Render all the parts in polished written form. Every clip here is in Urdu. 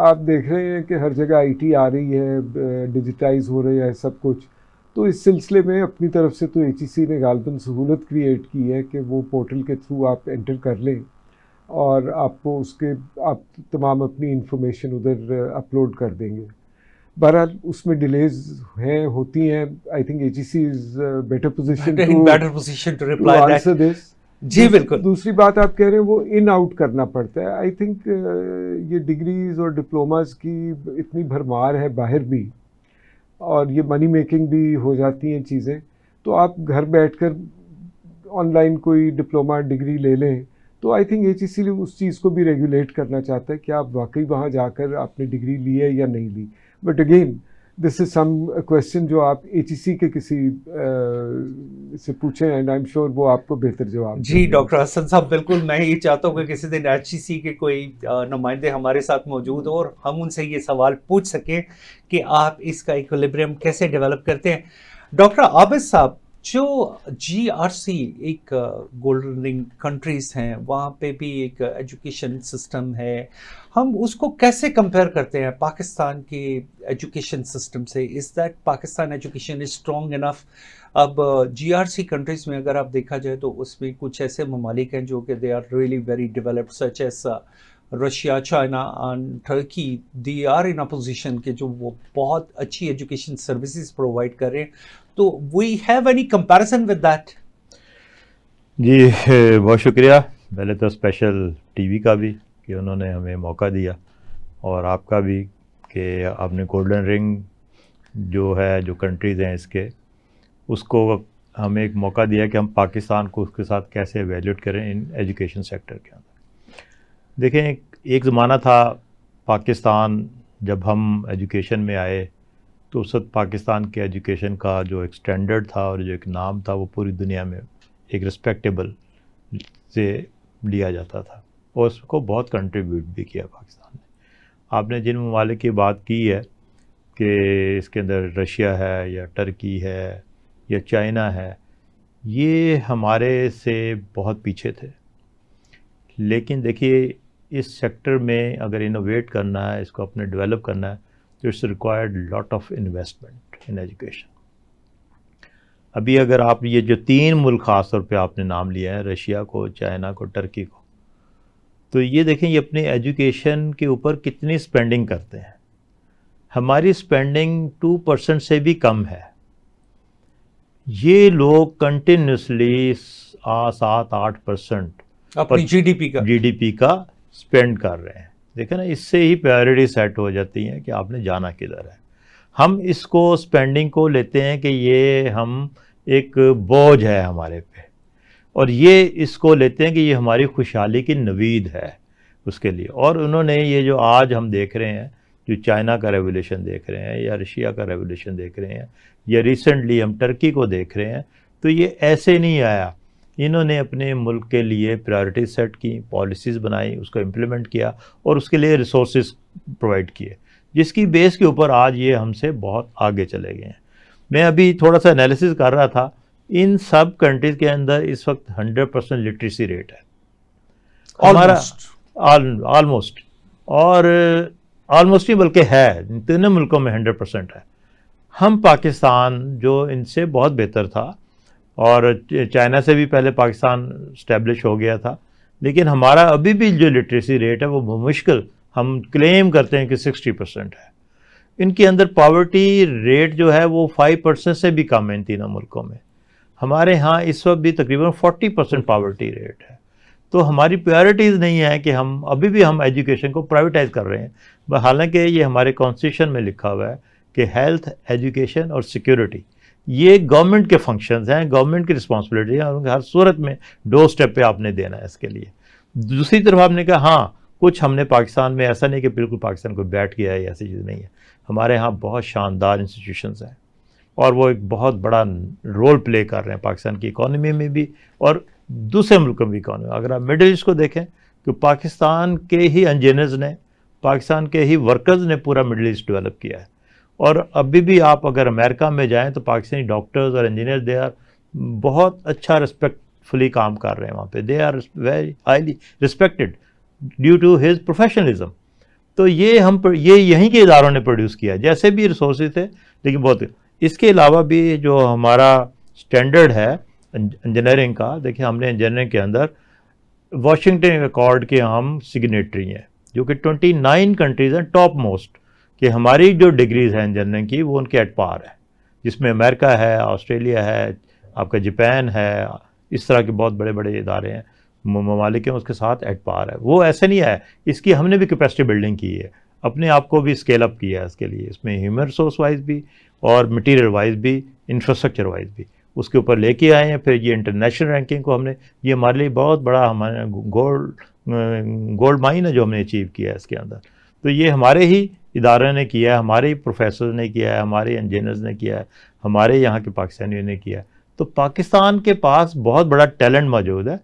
آپ دیکھ رہے ہیں کہ ہر جگہ آئی ٹی آ رہی ہے, ڈیجیٹائز ہو رہا ہے سب کچھ, تو اس سلسلے میں اپنی طرف سے تو ایچ ای سی نے غالباً سہولت کریٹ کی ہے کہ وہ پورٹل کے تھرو آپ انٹر کر لیں اور آپ کو اس کے آپ تمام اپنی انفارمیشن ادھر اپلوڈ کر دیں گے. بہرحال اس میں ڈیلیز ہوتی ہیں. I think H E C is better position to reply answer this. جی بالکل. دوسری بات آپ کہہ رہے ہیں وہ ان آؤٹ کرنا پڑتا ہے. آئی تھنک یہ ڈگریز اور ڈپلوماز کی اتنی بھرمار ہے باہر بھی, اور یہ منی میکنگ بھی ہو جاتی ہیں چیزیں, تو آپ گھر بیٹھ کر آن لائن کوئی ڈپلوما ڈگری لے لیں. تو آئی تھنک ایچ ای سی اس چیز کو بھی ریگولیٹ کرنا چاہتا ہے کہ آپ واقعی وہاں جا کر آپ نے ڈگری لی ہے یا نہیں لی. But again this is some question جو آپ ایچ ای سی کے کسی سے پوچھیں, اینڈ آئی ایم شیور وہ آپ کو بہتر جواب. جی ڈاکٹر حسن صاحب, بالکل میں یہ چاہتا ہوں کہ کسی دن ایچ ای سی کے کوئی نمائندے ہمارے ساتھ موجود ہو اور ہم ان سے یہ سوال پوچھ سکیں کہ آپ اس کا ایکولیبریم کیسے ڈیولپ کرتے ہیں. ڈاکٹر عابد صاحب, جو جی آر سی ایک گولڈن رنگ کنٹریز ہیں, وہاں پہ بھی ایک ایجوکیشن سسٹم ہے, ہم اس کو کیسے کمپیئر کرتے ہیں پاکستان کے ایجوکیشن سسٹم سے؟ Is that Pakistan education is strong enough? اب جی آر سی کنٹریز میں اگر آپ دیکھا جائے تو اس میں کچھ ایسے ممالک ہیں جو کہ they are really very developed, such as Russia, China and Turkey. They are in a position کہ جو وہ بہت اچھی ایجوکیشن سروسز پرووائڈ کر رہے ہیں. تو we have any comparison with that? جی بہت شکریہ. پہلے تو اسپیشل ٹی وی کا بھی کہ انہوں نے ہمیں موقع دیا, اور آپ کا بھی کہ آپ نے گولڈن رنگ جو ہے جو کنٹریز ہیں اس کو ہمیں ایک موقع دیا کہ ہم پاکستان کو اس کے ساتھ کیسے ایویلیوٹ کریں ان ایجوکیشن سیکٹر کے اندر. دیکھیں, ایک زمانہ تھا پاکستان, جب ہم ایجوکیشن میں آئے تو اس وقت پاکستان کے ایجوکیشن کا جو ایک اسٹینڈرڈ تھا اور جو ایک نام تھا وہ پوری دنیا میں ایک رسپیکٹیبل سے لیا جاتا تھا, اور اس کو بہت کنٹریبیوٹ بھی کیا پاکستان نے. آپ نے جن ممالک کی بات کی ہے کہ اس کے اندر رشیا ہے یا ٹرکی ہے یا چائنا ہے, یہ ہمارے سے بہت پیچھے تھے. لیکن دیکھیے, اس سیکٹر میں اگر انوویٹ کرنا ہے, اس کو اپنے ڈیولپ کرنا ہے, تو it's required lot of investment in education. ابھی اگر آپ یہ جو 3 ملک خاص طور پہ آپ نے نام لیا ہے, رشیا کو, چائنا کو, ٹرکی کو, تو یہ دیکھیں یہ اپنے ایجوکیشن کے اوپر کتنی اسپینڈنگ کرتے ہیں. ہماری اسپینڈنگ 2% سے بھی کم ہے. یہ لوگ کنٹینیوسلی 7-8% اپنی جی ڈی پی کا اسپینڈ کر رہے ہیں. دیکھیں نا, اس سے ہی پرائرٹی سیٹ ہو جاتی ہیں کہ آپ نے جانا کدھر ہے. ہم اس کو اسپینڈنگ کو لیتے ہیں کہ یہ ہم ایک بوجھ ہے ہمارے پہ, اور یہ اس کو لیتے ہیں کہ یہ ہماری خوشحالی کی نوید ہے اس کے لیے. اور انہوں نے یہ جو آج ہم دیکھ رہے ہیں, جو چائنا کا ریولیوشن دیکھ رہے ہیں یا رشیا کا ریولیوشن دیکھ رہے ہیں یا ریسنٹلی ہم ٹرکی کو دیکھ رہے ہیں, تو یہ ایسے نہیں آیا. انہوں نے اپنے ملک کے لیے پرائرٹیز سیٹ کی, پالیسیز بنائی, اس کو امپلیمنٹ کیا, اور اس کے لیے ریسورسز پرووائڈ کیے, جس کی بیس کے اوپر آج یہ ہم سے بہت آگے چلے گئے ہیں. میں ابھی تھوڑا سا انالیسز کر رہا تھا, ان سب کنٹریز کے اندر اس وقت 100% لٹریسی ریٹ ہے ہمارا, آلموسٹ, اور آلموسٹ نہیں بلکہ ہے, تینوں ملکوں میں 100% ہے. ہم پاکستان جو ان سے بہت بہتر تھا, اور چائنا سے بھی پہلے پاکستان اسٹیبلش ہو گیا تھا, لیکن ہمارا ابھی بھی جو لٹریسی ریٹ ہے وہ بمشکل ہم کلیم کرتے ہیں کہ 60% ہے. ان کے اندر پاورٹی ریٹ جو ہے وہ 5% سے بھی کم ہے ان تینوں ملکوں میں. ہمارے ہاں اس وقت بھی تقریباً 40% پاورٹی ریٹ ہے. تو ہماری پرائرٹیز نہیں ہے کہ ہم ابھی بھی ہم ایجوکیشن کو پرائیویٹائز کر رہے ہیں, حالانکہ یہ ہمارے کانسٹیٹیوشن میں لکھا ہوا ہے کہ ہیلتھ, ایجوکیشن اور سیکیورٹی یہ گورنمنٹ کے فنکشنز ہیں, گورنمنٹ کی رسپانسبلٹی ہے, اور ہر صورت میں ڈور اسٹیپ پہ آپ نے دینا ہے اس کے لیے. دوسری طرف آپ نے کہا ہاں کچھ ہم نے پاکستان میں ایسا نہیں کہ بالکل پاکستان کو بیٹھ گیا ہے, ایسی چیز نہیں ہے. ہمارے ہاں بہت شاندار انسٹیٹیوشنز ہیں, اور وہ ایک بہت بڑا رول پلے کر رہے ہیں پاکستان کی اکانومی میں بھی اور دوسرے ملکوں میں بھی اکانومی. اگر آپ مڈل ایسٹ کو دیکھیں کہ پاکستان کے ہی انجینئرز نے, پاکستان کے ہی ورکرز نے پورا مڈل ایسٹ ڈیولپ کیا ہے. اور ابھی بھی آپ اگر امریکہ میں جائیں تو پاکستانی ڈاکٹرز اور انجینئر دے آر بہت اچھا رسپیکٹفلی کام کر رہے ہیں وہاں پہ. They are very highly respected due to his professionalism. تو یہ یہ یہیں کے اداروں نے پروڈیوس کیا، جیسے بھی ریسورسز تھے لیکن بہت. اس کے علاوہ بھی جو ہمارا اسٹینڈرڈ ہے انجینئرنگ کا، دیکھیں ہم نے انجینئرنگ کے اندر واشنگٹن اکارڈ کے ہم سگنیٹری ہیں، جو کہ 29 کنٹریز ہیں ٹاپ موسٹ، کہ ہماری جو ڈگریز ہیں انجینئرنگ کی وہ ان کے ایٹ پار ہے، جس میں امریکہ ہے، آسٹریلیا ہے، آپ کا جاپان ہے، اس طرح کے بہت بڑے بڑے ادارے ہیں، ممالک ہیں، اس کے ساتھ ایٹ پار ہے. وہ ایسے نہیں ہے، اس کی ہم نے بھی کیپیسٹی بلڈنگ کی ہے، اپنے آپ کو بھی اسکیل اپ کیا ہے اس کے لیے، اس میں ہیومن ریسورس وائز بھی اور مٹیریل وائز بھی، انفراسٹرکچر وائز بھی اس کے اوپر لے کے آئے ہیں. پھر یہ انٹرنیشنل رینکنگ کو ہم نے، یہ ہمارے لیے بہت بڑا ہمارا گولڈ مائن ہے جو ہم نے اچیو کیا ہے اس کے اندر. تو یہ ہمارے ہی ادارے نے کیا ہے، ہمارے ہی پروفیسر نے کیا ہے، ہمارے انجینئرز نے کیا ہے، ہمارے یہاں کے پاکستانیوں نے کیا ہے. تو پاکستان کے پاس بہت بڑا ٹیلنٹ موجود ہے.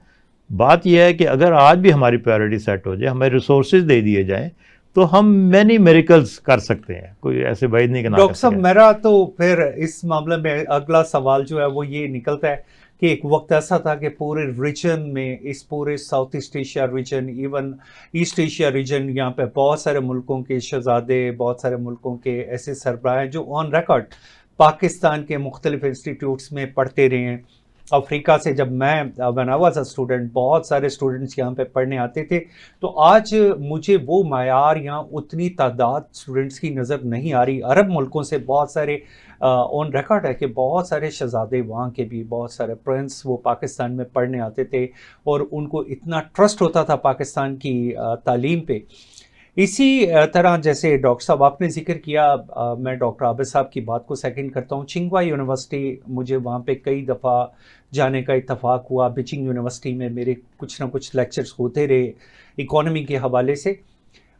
بات یہ ہے کہ اگر آج بھی ہماری پرائیورٹی سیٹ ہو جائے، ہمیں ریسورسز دے دیے جائیں، تو ہم مینی میریکلز کر سکتے ہیں. کوئی ایسے بعید نہیں کہ نہ کر ڈاکٹر صاحب سکیں. میرا تو پھر اس معاملے میں اگلا سوال جو ہے وہ یہ نکلتا ہے کہ ایک وقت ایسا تھا کہ پورے ریجن میں، اس پورے south east Asia region, even east Asia region, یہاں پہ بہت سارے ملکوں کے شہزادے، بہت سارے ملکوں کے ایسے سربراہ ہیں جو آن ریکارڈ پاکستان کے مختلف انسٹیٹیوٹس میں پڑھتے رہے ہیں. افریقہ سے جب میں when I was a student، بہت سارے اسٹوڈنٹس یہاں پہ پڑھنے آتے تھے. تو آج مجھے وہ معیار یہاں اتنی تعداد اسٹوڈنٹس کی نظر نہیں آ رہی. عرب ملکوں سے بہت سارے آن ریکارڈ ہے کہ بہت سارے شہزادے وہاں کے بھی، بہت سارے پرنس وہ پاکستان میں پڑھنے آتے تھے، اور ان کو اتنا ٹرسٹ ہوتا تھا پاکستان کی تعلیم پہ. اسی طرح جیسے ڈاکٹر صاحب آپ نے ذکر کیا، میں ڈاکٹر عابد صاحب کی بات کو سیکنڈ کرتا ہوں. چنگوا یونیورسٹی، مجھے وہاں پہ کئی دفعہ جانے کا اتفاق ہوا. بیچنگ یونیورسٹی میں میرے کچھ نہ کچھ لیکچرز ہوتے رہے اکانومی کے حوالے سے.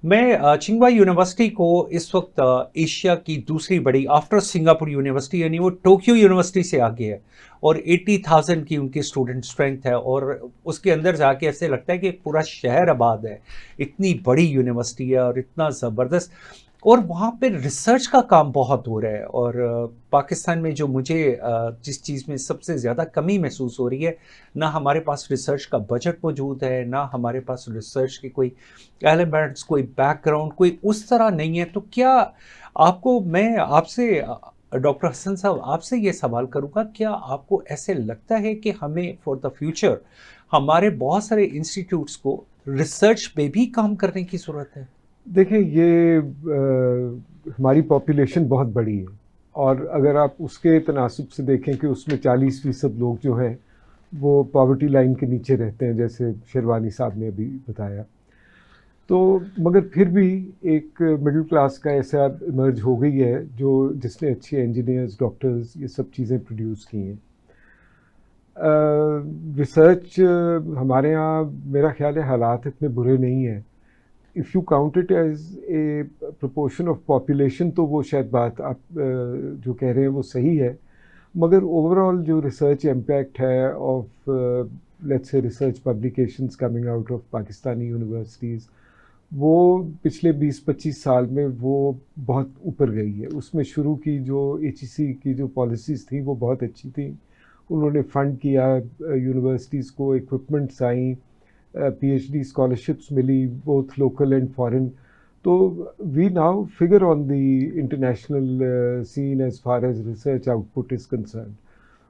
میں چنگوا یونیورسٹی کو اس وقت ایشیا کی دوسری بڑی آفٹر سنگاپور یونیورسٹی، یعنی وہ ٹوکیو یونیورسٹی سے آگے ہے، اور 80,000 کی ان کی اسٹوڈنٹ اسٹرینتھ ہے، اور اس کے اندر جا کے ایسے لگتا ہے کہ پورا شہر آباد ہے. اتنی بڑی یونیورسٹی ہے اور اتنا زبردست، اور وہاں پہ ریسرچ کا کام بہت ہو رہا ہے. اور پاکستان میں جو مجھے جس چیز میں سب سے زیادہ کمی محسوس ہو رہی ہے، نہ ہمارے پاس ریسرچ کا بجٹ موجود ہے، نہ ہمارے پاس ریسرچ کی کوئی ایلیمنٹس، کوئی بیک گراؤنڈ کوئی اس طرح نہیں ہے. تو کیا آپ کو، میں آپ سے ڈاکٹر حسن صاحب آپ سے یہ سوال کروں گا، کیا آپ کو ایسے لگتا ہے کہ ہمیں فار دا فیوچر ہمارے بہت سارے انسٹیٹیوٹس کو ریسرچ پہ بھی کام کرنے کی ضرورت ہے؟ دیکھیں، یہ ہماری پاپولیشن بہت بڑی ہے، اور اگر آپ اس کے تناسب سے دیکھیں کہ اس میں 40% لوگ جو ہیں وہ پاورٹی لائن کے نیچے رہتے ہیں، جیسے شیروانی صاحب نے ابھی بتایا. تو مگر پھر بھی ایک مڈل کلاس کا ایسا ایمرج ہو گئی ہے جس نے اچھے انجینئرز، ڈاکٹرز، یہ سب چیزیں پروڈیوس کی ہیں. ریسرچ ہمارے ہاں میرا خیال ہے حالات اتنے برے نہیں ہیں. If you count it as a proportion of population تو وہ شاید بات آپ جو کہہ رہے ہیں وہ صحیح ہے، مگر اوور آل جو ریسرچ امپیکٹ ہے of let's say research publications coming out of Pakistani universities, وہ پچھلے 20-25 سال میں وہ بہت اوپر گئی ہے. اس میں شروع کی جو HEC کی جو پالیسیز تھیں وہ بہت اچھی تھیں. انہوں نے فنڈ کیا یونیورسٹیز کو، ایکوپمنٹس آئیں، PhD اسکالرشپس ملی بوتھ لوکل اینڈ فارن. تو we now figure on the international scene as far as research output is concern.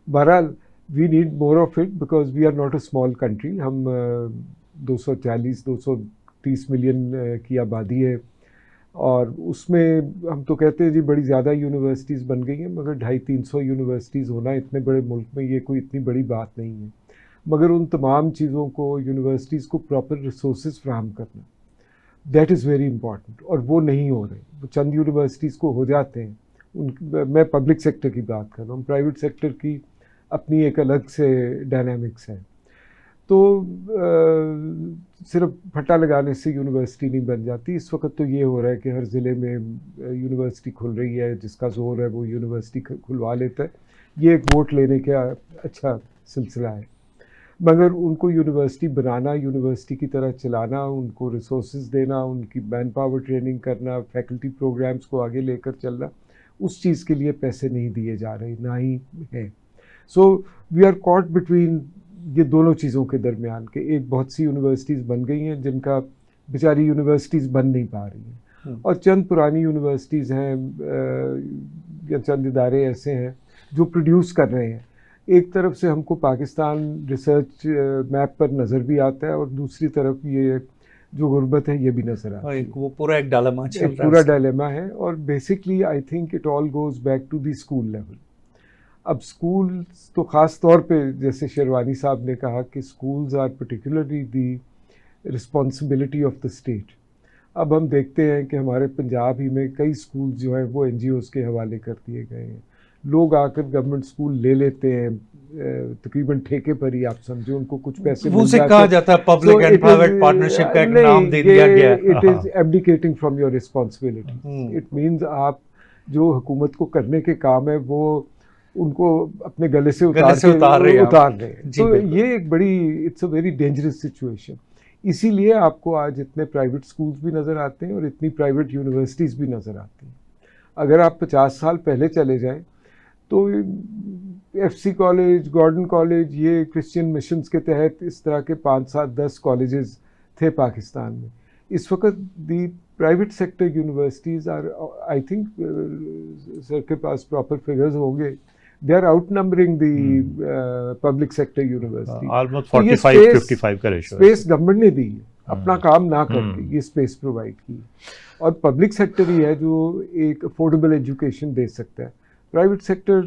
بہرحال we need more of it because we are not a small country. ہم 230 ملین کی آبادی ہے، اور اس میں ہم تو کہتے ہیں جی بڑی زیادہ یونیورسٹیز بن گئی ہیں، مگر 250-300 یونیورسٹیز ہونا اتنے بڑے ملک میں یہ کوئی اتنی بڑی بات نہیں ہے. مگر ان تمام چیزوں کو، یونیورسٹیز کو پراپر ریسورسز فراہم کرنا، دیٹ از ویری امپورٹنٹ، اور وہ نہیں ہو رہے. چند یونیورسٹیز کو ہو جاتے ہیں. میں پبلک سیکٹر کی بات کر رہا ہوں، پرائیویٹ سیکٹر کی اپنی ایک الگ سے ڈائنامکس ہے. تو صرف پھٹا لگانے سے یونیورسٹی نہیں بن جاتی. اس وقت تو یہ ہو رہا ہے کہ ہر ضلع میں یونیورسٹی کھل رہی ہے، جس کا زور ہے وہ یونیورسٹی کھلوا لیتا ہے. یہ ایک ووٹ لینے کا اچھا سلسلہ ہے، مگر ان کو یونیورسٹی بنانا، یونیورسٹی کی طرح چلانا، ان کو ریسورسز دینا، ان کی مین پاور ٹریننگ کرنا، فیکلٹی پروگرامز کو آگے لے کر چلنا، اس چیز کے لیے پیسے نہیں دیے جا رہے، نہ ہی ہیں. سو وی آر کاٹ بٹوین یہ دونوں چیزوں کے درمیان، کہ ایک بہت سی یونیورسٹیز بن گئی ہیں جن کا بیچاری یونیورسٹیز بن نہیں پا رہی ہیں، اور چند پرانی یونیورسٹیز ہیں یا چند ادارے ایسے ہیں جو پروڈیوس کر رہے ہیں. ایک طرف سے ہم کو پاکستان ریسرچ میپ پر نظر بھی آتا ہے اور دوسری طرف یہ جو غربت ہے یہ بھی نظر آتا ہے. وہ پورا ایک ڈائلیما چل رہا ہے, پورا ڈائلیما ہے. اور basically I think it all goes back to the school level. اب اسکولس تو خاص طور پہ جیسے شیروانی صاحب نے کہا کہ schools are particularly the responsibility of the state. اب ہم دیکھتے ہیں کہ ہمارے پنجاب ہی میں کئی اسکول جو ہیں وہ این جی اوز کے حوالے کر دیے گئے ہیں. لوگ آ کر گورنمنٹ اسکول لے لیتے ہیں تقریباً ٹھیکے پر ہی, آپ سمجھو ان کو کچھ پیسے وہ سے کہا جاتا ہے پبلک اینڈ پرائیویٹ پارٹنرشپ کا ایک نام دے دیا گیا ہے. It is abdicating from your responsibility. It means آپ جو حکومت کو کرنے کے کام ہے وہ ان کو اپنے گلے سے اتار رہے ہیں. تو یہ ایک بڑی it's a very dangerous situation. اسی لیے آپ کو آج اتنے پرائیویٹ اسکولس بھی نظر آتے ہیں اور اتنی پرائیویٹ یونیورسٹیز بھی نظر آتی ہیں. اگر آپ 50 سال پہلے چلے جائیں تو F C college, garden college, یہ کرسچین مشنز کے تحت اس طرح کے 5, 7, 10 کالجز تھے پاکستان میں. اس وقت the private sector universities are I think sir کے پاس پراپر فگرز ہوں گے, they are outnumbering the public sector university. Almost 45-55 کا ریشو. اسپیس گورنمنٹ نے دی ہے, اپنا کام نہ کر کے یہ اسپیس پرووائڈ کی, اور پبلک سیکٹر ہی ہے جو ایک افورڈیبل ایجوکیشن دے سکتا ہے. پرائیویٹ سیکٹر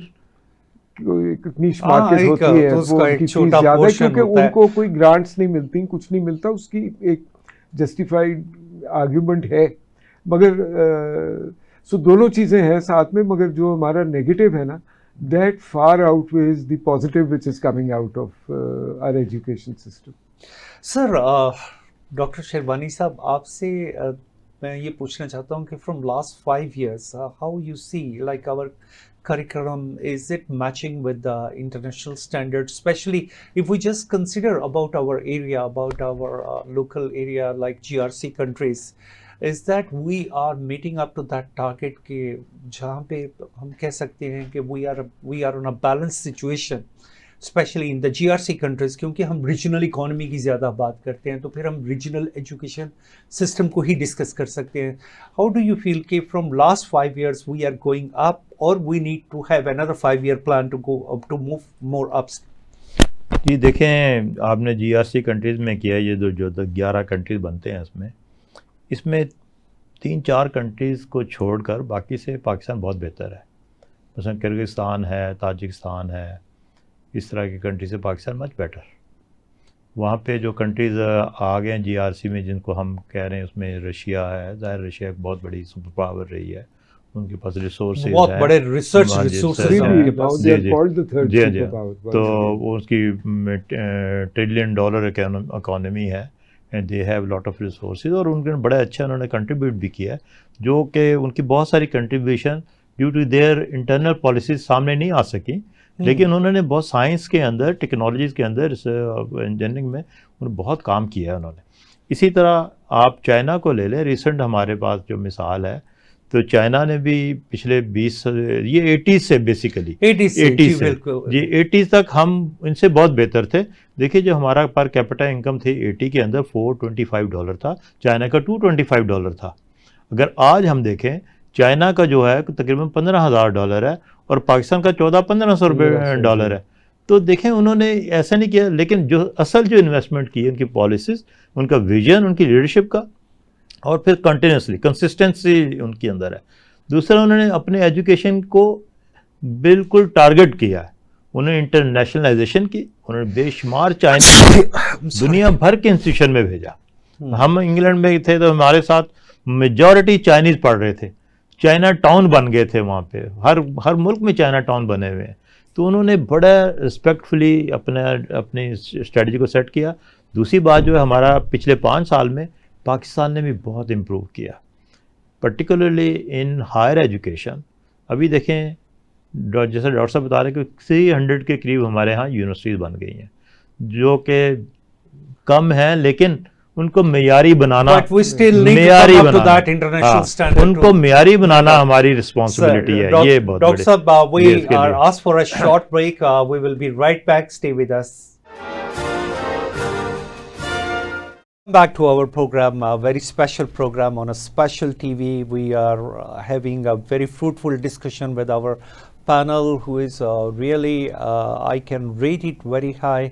ایک نیش مارکیٹ ہوتی ہے, وہ ان کی فیس زیادہ ہے کیونکہ ان کو کوئی گرانٹس نہیں ملتی, کچھ نہیں ملتا. اس کی ایک جسٹیفائڈ آرگیومنٹ ہے. مگر سو دونوں چیزیں ہیں ساتھ میں, مگر جو ہمارا نیگیٹو ہے نا, that far outweighs the positive which is coming out of our education system. Sir, doctor sherwani صاحب, آپ سے میں یہ پوچھنا چاہتا ہوں کہ from last 5 years, how you see like our curriculum, is it matching with the international standards, especially if we just consider about our area, about our local area like GRC countries, is that we are meeting up to that target کہ جہاں پہ ہم کہہ سکتے ہیں کہ we are on a balanced situation, especially in the GRC countries, کیونکہ ہم ریجنل اکانومی کی زیادہ بات کرتے ہیں تو پھر ہم ریجنل ایجوکیشن سسٹم کو ہی ڈسکس کر سکتے ہیں. How do you feel کہ from last 5 years we are going up or we need to have another 5-year plan to go up to move more up? جی دیکھیں, آپ نے جی آر سی کنٹریز میں کیا ہے, یہ جو 11 کنٹریز بنتے ہیں اس میں 3-4 کنٹریز کو چھوڑ کر باقی سے پاکستان بہت بہتر ہے. مثلا کرغزستان ہے, تاجکستان ہے, اس طرح کی کنٹری سے پاکستان مچ بیٹر. وہاں پہ جو کنٹریز آ گئے ہیں جی آر سی میں, جن کو ہم کہہ رہے ہیں, اس میں رشیا ہے. ظاہر رشیا ایک بہت بڑی سپر پاور رہی ہے, ان کے پاس ریسورسز ہیں, بہت بڑے ریسرچ ریسورسز ہیں ان کے پاس. جی تو وہ اس کی $1 ٹریلین اکانومی ہے, and they have lot of resources, اور ان کے بڑے اچھا انہوں نے کنٹریبیوٹ بھی کیا ہے, جو کہ ان کی بہت ساری contribution due to their internal policies سامنے نہیں آ سکی, لیکن انہوں نے بہت سائنس کے اندر, ٹیکنالوجیز کے اندر, انجینئرنگ میں انہوں نے بہت کام کیا ہے انہوں نے. اسی طرح آپ چائنا کو لے لیں, ریسنٹ ہمارے پاس جو مثال ہے, تو چائنا نے بھی پچھلے 20 یہ 80s سے بیسیکلی 80s تک ہم ان سے بہت بہتر تھے. دیکھیے جو ہمارا پر کیپٹا انکم تھی 80 کے اندر $425 تھا, چائنا کا $225 تھا. اگر آج ہم دیکھیں چائنا کا جو ہے تقریباً $15,000 ہے اور پاکستان کا $1400-1500 ہے. تو دیکھیں انہوں نے ایسا نہیں کیا, لیکن جو اصل جو انویسٹمنٹ کی ہے, ان کی پالیسیز, ان کا ویژن, ان کی لیڈرشپ کا, اور پھر کنٹینیوسلی کنسسٹنسی ان کے اندر ہے. دوسرا انہوں نے اپنے ایجوکیشن کو بالکل ٹارگٹ کیا ہے, انہوں نے انٹرنیشنلائزیشن کی, انہوں نے بے شمار چائنا دنیا بھر کے انسٹیٹیوشن میں بھیجا. ہم انگلینڈ میں تھے تو ہمارے ساتھ میجورٹی چائنیز پڑھ رہے تھے, چائنا ٹاؤن بن گئے تھے وہاں پہ, ہر ملک میں چائنا ٹاؤن بنے ہوئے ہیں. تو انہوں نے بڑا رسپیکٹفلی اپنی اسٹریٹجی کو سیٹ کیا. دوسری بات جو ہے, ہمارا پچھلے 5 سال میں پاکستان نے بھی بہت امپروو کیا, پرٹیکولرلی ان ہائر ایجوکیشن. ابھی دیکھیں جیسے ڈاکٹر صاحب بتا رہے ہیں کہ 300 کے قریب ہمارے ہاں یونیورسٹیز بن گئی ہیں, جو کہ کم ہیں, لیکن ان کو معیاری بنانا, ان کو معیاری بنانا ہماری رسپانسبلٹی ہے. یہ بہت ڈاکٹر صاحب, we are asked for a short break. We will be right back. Stay with us. Back to our program, a very special program on a special TV. We are having a very fruitful discussion with our panel, who is really, I can rate it very high.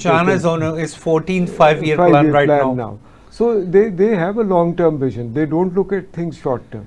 China is 14th 5-year plan right now. So they have a long term vision. They don't look at things short term.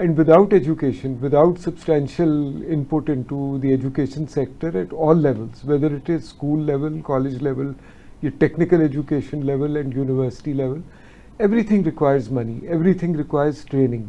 And without education, without substantial input into the education sector at all levels, whether it is school level, college level, your technical education level and university level, everything requires money, everything requires training.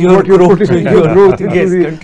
your growth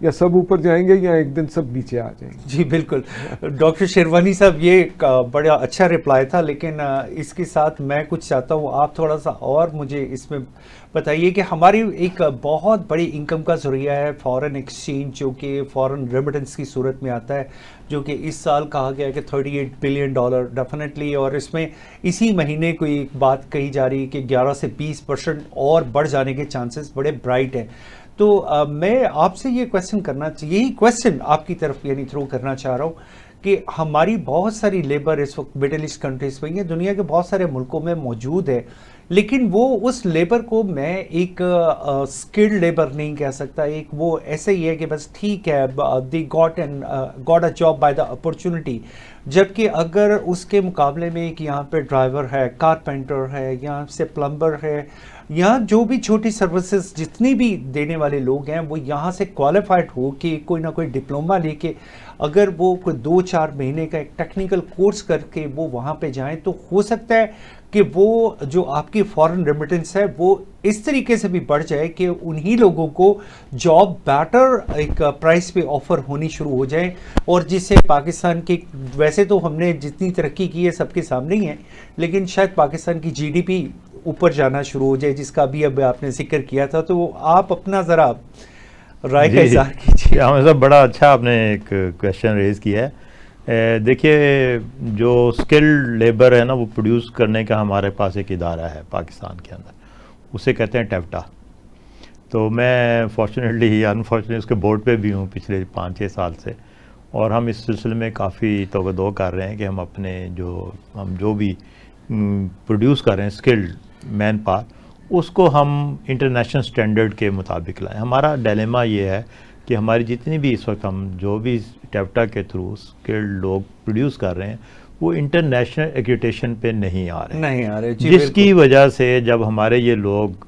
یا سب اوپر جائیں گے یا ایک دن سب نیچے آ جائیں گے. جی بالکل ڈاکٹر شیروانی صاحب، یہ ایک بڑا اچھا رپلائی تھا، لیکن اس کے ساتھ میں کچھ چاہتا ہوں آپ تھوڑا سا اور مجھے اس میں بتائیے کہ ہماری ایک بہت بڑی انکم کا ذریعہ ہے فارن ایکسچینج، جو کہ فارن ریمیٹنس کی صورت میں آتا ہے، جو کہ اس سال کہا گیا ہے کہ $38 بلین ڈیفینیٹلی، اور اس میں اسی مہینے کوئی ایک بات کہی جا رہی ہے کہ 11 سے 20% اور بڑھ جانے کے چانسز بڑے برائٹ ہیں. تو میں آپ سے یہ کویسچن یہی کویسچن آپ کی طرف یعنی تھرو کرنا چاہ رہا ہوں کہ ہماری بہت ساری لیبر اس وقت مڈل ایسٹ کنٹریز میں، یہ دنیا کے بہت سارے ملکوں میں موجود ہے، لیکن وہ اس لیبر کو میں ایک اسکلڈ لیبر نہیں کہہ سکتا. ایک وہ ایسے ہی ہے کہ بس ٹھیک ہے، they got a job by the opportunity, جبکہ اگر اس کے مقابلے میں ایک یہاں پہ ڈرائیور ہے، کارپینٹر ہے، یہاں سے پلمبر ہے، یہاں جو بھی چھوٹی سروسز جتنی بھی دینے والے لوگ ہیں، وہ یہاں سے کوالیفائڈ ہو کے کوئی نہ کوئی ڈپلومہ لے کے اگر وہ کوئی 2-4 مہینے کا ایک ٹیکنیکل کورس کر کے وہ وہاں پہ جائیں، تو ہو سکتا ہے کہ وہ جو آپ کی فارن ریمیٹنس ہے وہ اس طریقے سے بھی بڑھ جائے کہ انہی لوگوں کو جاب بیٹر ایک پرائس پہ آفر ہونی شروع ہو جائے، اور جس سے پاکستان کی، ویسے تو ہم نے جتنی ترقی کی ہے سب کے سامنے ہی ہے، لیکن شاید پاکستان کی جی ڈی پی اوپر جانا شروع ہو جائے، جس کا بھی اب آپ نے ذکر کیا تھا. تو آپ اپنا ذرا رائے کا اظہار کیجیے. ہمیں صاحب بڑا اچھا آپ نے ایک کویشچن ریز کیا ہے. دیکھیے جو اسکلڈ لیبر ہے نا، وہ پروڈیوس کرنے کا ہمارے پاس ایک ادارہ ہے پاکستان کے اندر، اسے کہتے ہیں ٹیفٹا. تو میں فارچونیٹلی انفارچونیٹلی اس کے بورڈ پہ بھی ہوں پچھلے 5-6 سال سے، اور ہم اس سلسلے میں کافی توغدو کر رہے ہیں کہ ہم اپنے جو بھی پروڈیوس کر رہے ہیں اسکلڈ مین پاور، اس کو ہم انٹرنیشنل سٹینڈرڈ کے مطابق لائیں. ہمارا ڈیلیما یہ ہے کہ ہماری جتنی بھی اس وقت ہم جو بھی ٹیفٹا کے تھرو اسکلڈ لوگ پروڈیوس کر رہے ہیں، وہ انٹرنیشنل ایکریڈیٹیشن پہ نہیں آ رہے، جس کی وجہ سے جب ہمارے یہ لوگ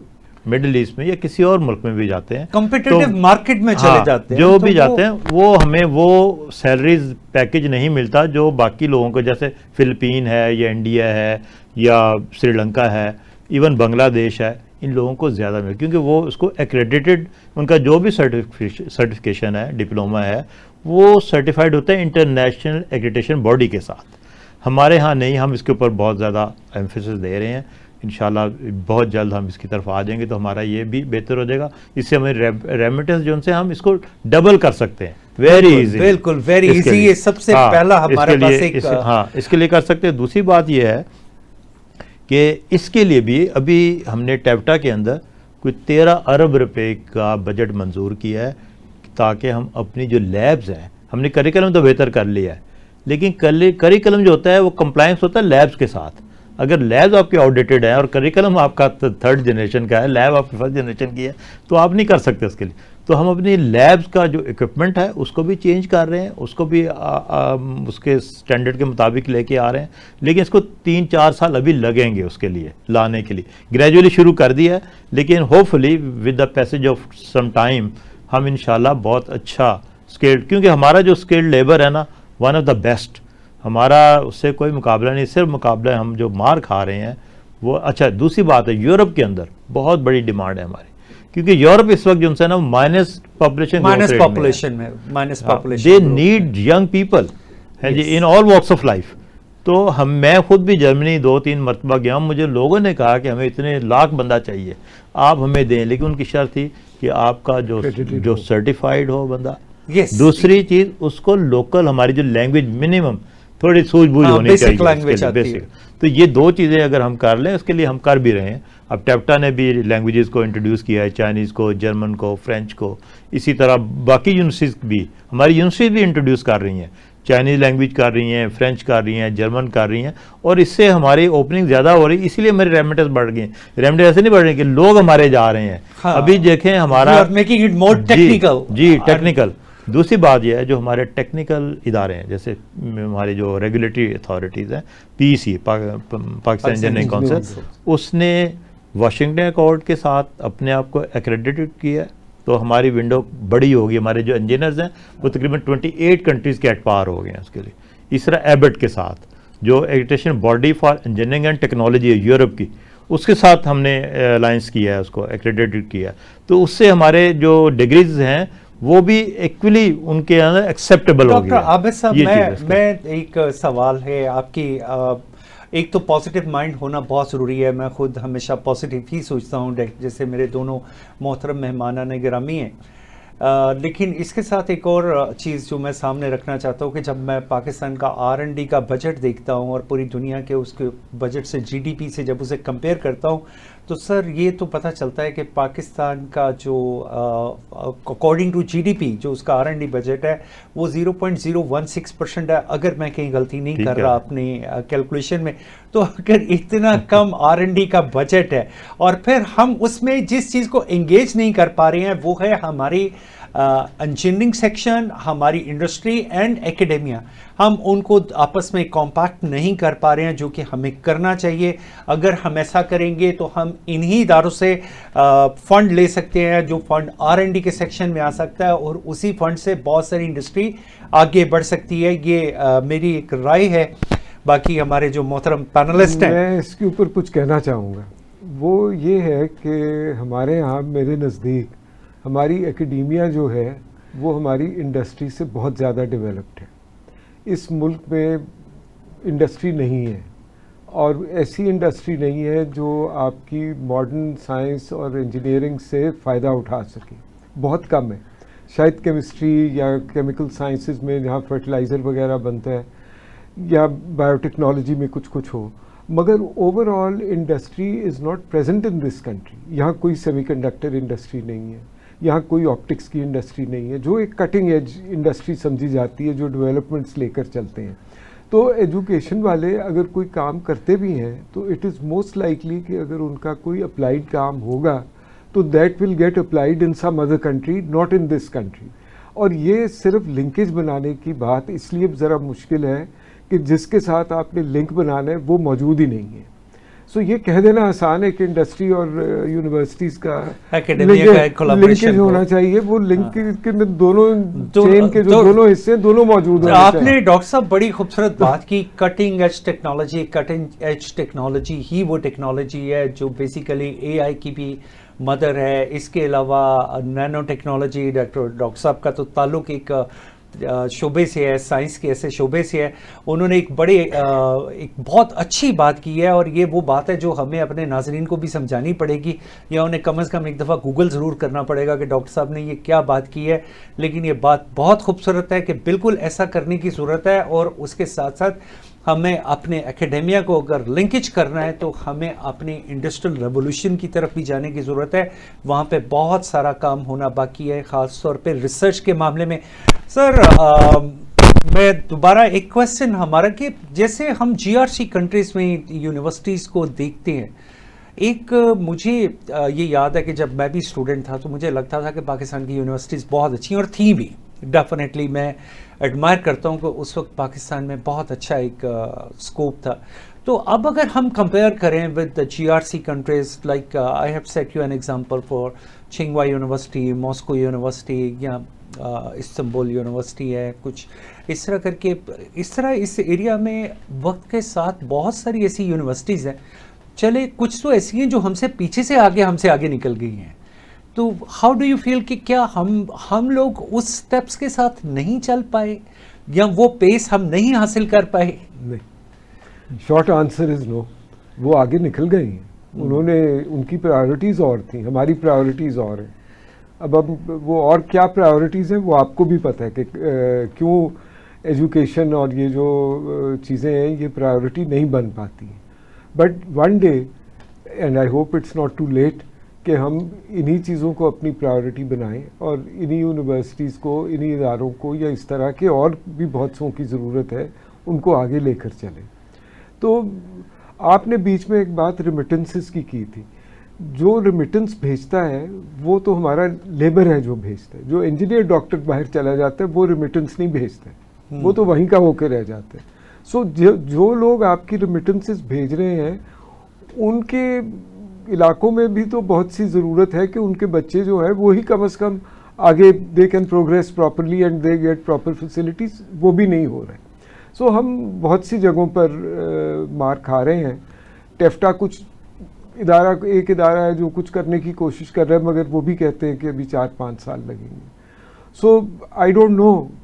مڈل ایسٹ میں یا کسی اور ملک میں بھی جاتے ہیں، کمپیٹیٹو مارکیٹ میں چلے جاتے ہیں، جو بھی جاتے ہیں، وہ ہمیں وہ سیلریز پیکج نہیں ملتا جو باقی لوگوں کو، جیسے فلپین ہے یا انڈیا ہے یا سری لنکا ہے، ایون بنگلہ دیش ہے، ان لوگوں کو زیادہ ملے، کیونکہ وہ اس کو ایکریڈیٹڈ، ان کا جو بھی سرٹیفکیشن ہے، ڈپلومہ ہے، وہ سرٹیفائڈ ہوتا ہے انٹرنیشنل ایکریڈیٹیشن باڈی کے ساتھ. ہمارے ہاں نہیں، ہم اس کے اوپر بہت زیادہ ایمفیسس دے رہے ہیں. انشاءاللہ بہت جلد ہم اس کی طرف آ جائیں گے تو ہمارا یہ بھی بہتر ہو جائے گا. اس سے ہمیں ریمیٹنس جو ان سے ہم اس کو ڈبل کر سکتے ہیں، ویری ایزی، بالکل ویری ایزی. یہ سب سے پہلا ہمارے پاس ایک اس کے لیے کر سکتے ہیں. دوسری بات یہ ہے کہ اس کے لیے بھی ابھی ہم نے ٹیفٹا کے اندر کوئی 13 ارب روپے کا بجٹ منظور کیا ہے، تاکہ ہم اپنی جو لیبز ہیں، ہم نے کریکلم تو بہتر کر لیا ہے، لیکن کریکلم جو ہوتا ہے وہ کمپلائنس ہوتا ہے لیبز کے ساتھ. اگر لیبز آپ کے آؤڈیٹڈ ہیں اور کریکلم آپ کا 3rd جنریشن کا ہے، لیب آپ کی 1st جنریشن کی ہے، تو آپ نہیں کر سکتے اس کے لیے. تو ہم اپنی لیبز کا جو اکوپمنٹ ہے اس کو بھی چینج کر رہے ہیں، اس کو بھی اس کے سٹینڈرڈ کے مطابق لے کے آ رہے ہیں، لیکن اس کو 3-4 سال ابھی لگیں گے اس کے لیے لانے کے لیے. گریجولی شروع کر دیا ہے، لیکن hope fully with the passage of some time ہم انشاءاللہ بہت اچھا اسکلڈ، کیونکہ ہمارا جو اسکلڈ لیبر ہے نا، ون آف دا بیسٹ، ہمارا اس سے کوئی مقابلہ نہیں. صرف مقابلہ ہم جو مار کھا رہے ہیں وہ. اچھا دوسری بات ہے، یورپ کے اندر بہت بڑی ڈیمانڈ ہے ہماری، کیونکہ یورپ اس وقت جو ہے نا مائنس پاپولیشن میں، دے نیڈ ینگ پیپل ہیں جی ان آل واکس آف لائف. تو میں خود بھی جرمنی 2-3 مرتبہ گیا ہوں، مجھے لوگوں نے کہا کہ ہمیں اتنے لاکھ بندہ چاہیے، آپ ہمیں دیں، لیکن ان کی شرط تھی کہ آپ کا جو سرٹیفائڈ ہو بندہ. دوسری چیز، اس کو لوکل ہماری جو لینگویج منیمم تھوڑی سوجھ بوجھ ہونی چاہیے، بیسک. تو یہ 2 چیزیں اگر ہم کر لیں، اس کے لیے ہم کر بھی رہے ہیں. اب ٹیفٹا نے بھی لینگویجز کو انٹروڈیوس کیا ہے، چائنیز کو، جرمن کو، فرینچ کو، اسی طرح باقی یونیورسٹیز بھی، ہماری یونیورسٹیز بھی انٹروڈیوس کر رہی ہیں، چائنیز لینگویج کر رہی ہیں، فرینچ کر رہی ہیں، جرمن کر رہی ہیں، اور اس سے ہماری اوپننگ زیادہ ہو رہی ہے. اسی لیے ہماری ریمیٹنس بڑھ گئی ہیں. ریمیٹنس ایسے نہیں بڑھ رہی کہ لوگ ہمارے جا رہے ہیں. ابھی دیکھیں ہمارا جی ٹیکنیکل. دوسری بات یہ ہے، جو ہمارے ٹیکنیکل ادارے ہیں، جیسے ہمارے جو ریگولیٹری اتھارٹیز ہیں، PEC پاکستان انجینئرنگ کونسل، اس نے واشنگٹن اکارڈ کے ساتھ اپنے آپ کو ایکریڈیٹڈ کیا ہے. تو ہماری ونڈو بڑی ہوگی. ہمارے جو انجینئرز ہیں وہ تقریباً 28 کنٹریز کے ایٹ پار ہو گئے ہیں اس کے لیے. اس طرح ایبٹ کے ساتھ جو accreditation body for engineering and technology ہے یورپ کی، اس کے ساتھ ہم نے الائنس کیا ہے، اس کو ایکریڈیٹڈ کیا ہے. تو اس سے ہمارے جو ڈگریز ہیں وہ بھی ایکولی ان کے اندر ایکسیپٹیبل ہو گیا. ڈاکٹر عابد صاحب میں ایک سوال ہے آپ کی. ایک تو پازیٹیو مائنڈ ہونا بہت ضروری ہے. میں خود ہمیشہ پازیٹیو ہی سوچتا ہوں جیسے میرے دونوں محترم مہمانان گرامی ہیں. لیکن اس کے ساتھ ایک اور چیز جو میں سامنے رکھنا چاہتا ہوں کہ جب میں پاکستان کا R&D کا بجٹ دیکھتا ہوں اور پوری دنیا کے اس کے بجٹ سے GDP سے جب اسے کمپیئر کرتا ہوں تو سر یہ تو پتہ چلتا ہے کہ پاکستان کا جو اکارڈنگ ٹو GDP جو اس کا R&D بجٹ ہے وہ 0.016% ہے, اگر میں کہیں غلطی نہیں کر رہا اپنی کیلکولیشن میں. تو اگر اتنا کم R&D کا بجٹ ہے اور پھر ہم اس میں جس چیز کو انگیج نہیں کر پا رہے ہیں وہ ہے ہماری انجینئرنگ سیکشن, ہماری انڈسٹری اینڈ ایکیڈیمیا, ہم ان کو آپس میں کمپیکٹ نہیں کر پا رہے ہیں جو کہ ہمیں کرنا چاہیے. اگر ہم ایسا کریں گے تو ہم انہی اداروں سے فنڈ لے سکتے ہیں جو فنڈ R&D کے سیکشن میں آ سکتا ہے اور اسی فنڈ سے بہت ساری انڈسٹری آگے بڑھ سکتی ہے. یہ میری ایک رائے ہے. باقی ہمارے جو محترم پینلسٹ ہیں, میں اس کے اوپر کچھ کہنا چاہوں گا. وہ یہ ہے کہ ہمارے یہاں میرے نزدیک ہماری اکیڈیمیا جو ہے وہ ہماری انڈسٹری سے بہت زیادہ ڈیولپڈ ہے. اس ملک میں انڈسٹری نہیں ہے اور ایسی انڈسٹری نہیں ہے جو آپ کی ماڈرن سائنس اور انجینئرنگ سے فائدہ اٹھا سکے. بہت کم ہے. شاید کیمسٹری یا کیمیکل سائنسز میں جہاں فرٹیلائزر وغیرہ بنتا ہے یا بایو ٹیکنالوجی میں کچھ ہو, مگر over all industry is not present in this country. یہاں کوئی سیمی کنڈکٹر انڈسٹری نہیں ہے, یہاں کوئی آپٹکس کی انڈسٹری نہیں ہے جو ایک کٹنگ ایج انڈسٹری سمجھی جاتی ہے جو ڈیولپمنٹس لے کر چلتے ہیں. تو ایجوکیشن والے اگر کوئی کام کرتے بھی ہیں تو اٹ از موسٹ لائکلی کہ اگر ان کا کوئی اپلائیڈ کام ہوگا تو that will get applied in some other country, not in this country. اور یہ صرف لنکیج بنانے کی بات اس لیے ذرا مشکل ہے کہ جس کے ساتھ آپ نے لنک بنانا ہے وہ موجود ہی نہیں ہے. سو یہ کہہ دینا آسان ہے کہ انڈسٹری اور یونیورسٹیز کا لنکیج ہونا چاہیے. وہ لنک کے دونوں چین کے جو دونوں حصے دونوں موجود ہیں. آپ نے ڈاکٹر صاحب بڑی خوبصورت بات کی. کٹنگ ایج ٹیکنالوجی ہی وہ ٹیکنالوجی ہے جو بیسیکلی AI کی بھی مدر ہے. اس کے علاوہ نینو ٹیکنالوجی, ڈاکٹر صاحب کا تو تعلق ایک شعبے سے ہے, سائنس کے ایسے شعبے سے ہے. انہوں نے ایک بہت اچھی بات کی ہے اور یہ وہ بات ہے جو ہمیں اپنے ناظرین کو بھی سمجھانی پڑے گی یا انہیں کم از کم ایک دفعہ گوگل ضرور کرنا پڑے گا کہ ڈاکٹر صاحب نے یہ کیا بات کی ہے. لیکن یہ بات بہت خوبصورت ہے کہ بالکل ایسا کرنے کی ضرورت ہے اور اس کے ساتھ ساتھ ہمیں اپنے اکیڈیمیا کو اگر لنکیج کرنا ہے تو ہمیں اپنی انڈسٹریل ریولوشن کی طرف بھی جانے کی ضرورت ہے. وہاں پہ بہت سارا کام ہونا باقی ہے, خاص طور پہ ریسرچ کے معاملے میں. سر میں دوبارہ ایک کویسچن ہمارا کہ جیسے ہم GRC کنٹریز میں یونیورسٹیز کو دیکھتے ہیں, ایک مجھے یہ یاد ہے کہ جب میں بھی اسٹوڈنٹ تھا تو مجھے لگتا تھا کہ پاکستان کی یونیورسٹیز بہت اچھی ہیں اور تھیں بھی. ڈیفینیٹلی میں ایڈمائر کرتا ہوں کہ اس وقت پاکستان میں بہت اچھا ایک اسکوپ تھا. تو اب اگر ہم کمپیئر کریں with the GRC countries like I have set you an example for چنگوا یونیورسٹی, ماسکو یونیورسٹی یا استنبول یونیورسٹی ہے, کچھ اس طرح کر کے اس ایریا میں وقت کے ساتھ بہت ساری ایسی یونیورسٹیز ہیں. چلے کچھ تو ایسی ہیں جو ہم سے پیچھے سے آگے نکل گئی ہیں. تو ہاؤ ڈو یو فیل کہ کیا ہم لوگ اس سٹیپس کے ساتھ نہیں چل پائے یا وہ پیس ہم نہیں حاصل کر پائے؟ نہیں, شارٹ آنسر از نو. وہ آگے نکل گئی ہیں. انہوں نے ان کی پرائیورٹیز اور تھیں, ہماری پرائیورٹیز اور ہیں. اب وہ اور کیا پرائیورٹیز ہیں وہ آپ کو بھی پتہ ہے کہ کیوں ایجوکیشن اور یہ جو چیزیں ہیں یہ پرائیورٹی نہیں بن پاتی ہیں. But one day and I hope it's not too late کہ ہم انہی چیزوں کو اپنی پرائیورٹی بنائیں اور انہی یونیورسٹیز کو, انہی اداروں کو یا اس طرح کے اور بھی بہت سوں کی ضرورت ہے ان کو آگے لے کر چلیں. تو آپ نے بیچ میں ایک بات ریمیٹنسز کی تھی. جو ریمیٹنس بھیجتا ہے وہ تو ہمارا لیبر ہے جو بھیجتا ہے. جو انجینئر ڈاکٹر باہر چلا جاتا ہے وہ ریمیٹنس نہیں بھیجتا ہے, وہ تو وہیں کا ہو کے رہ جاتا ہے. سو جو لوگ آپ کی ریمیٹنسز بھیج رہے ہیں ان کے علاقوں میں بھی تو بہت سی ضرورت ہے کہ ان کے بچے جو ہیں وہی کم از کم آگے they can progress properly and they get proper facilities. وہ بھی نہیں ہو رہے. سو ہم بہت سی جگہوں پر مار کھا رہے ہیں. ٹیفٹا کچھ ایک ادارہ ہے جو کچھ کرنے کی کوشش کر رہا ہے مگر وہ بھی کہتے ہیں کہ ابھی 4-5 سال لگیں گے. So I don't know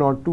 not to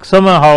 somehow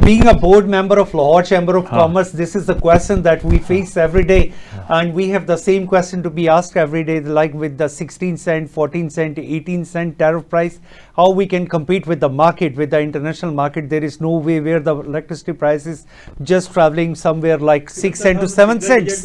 being a board member of Lahore Chamber of Commerce, this is the question that we face every day, and we have the same question to be asked every day, like with the 16 cent, 14 cent, 18 cent tariff price, how we can compete with the market, with the international market. There is no way where the electricity price is just traveling somewhere like 6 cent to 7 cents.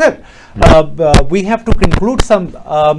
sir. We have to conclude some.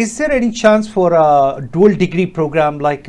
is there any chance for a dual degree program like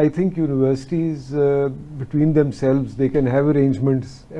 I think universities between themselves they can have arrangements,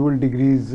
dual degrees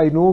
I know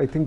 I think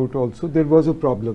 out also, there was a problem.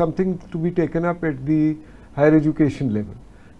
something to be taken up at the higher education level.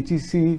HEC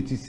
HEC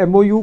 MOU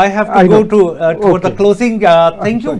I have to go to for the closing. Thank you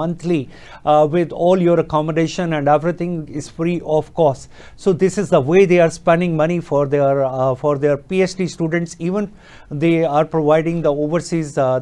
monthly with all your accommodation and everything is free of cost. So this is the way they are spending money for their PhD students. Even they are providing the overseas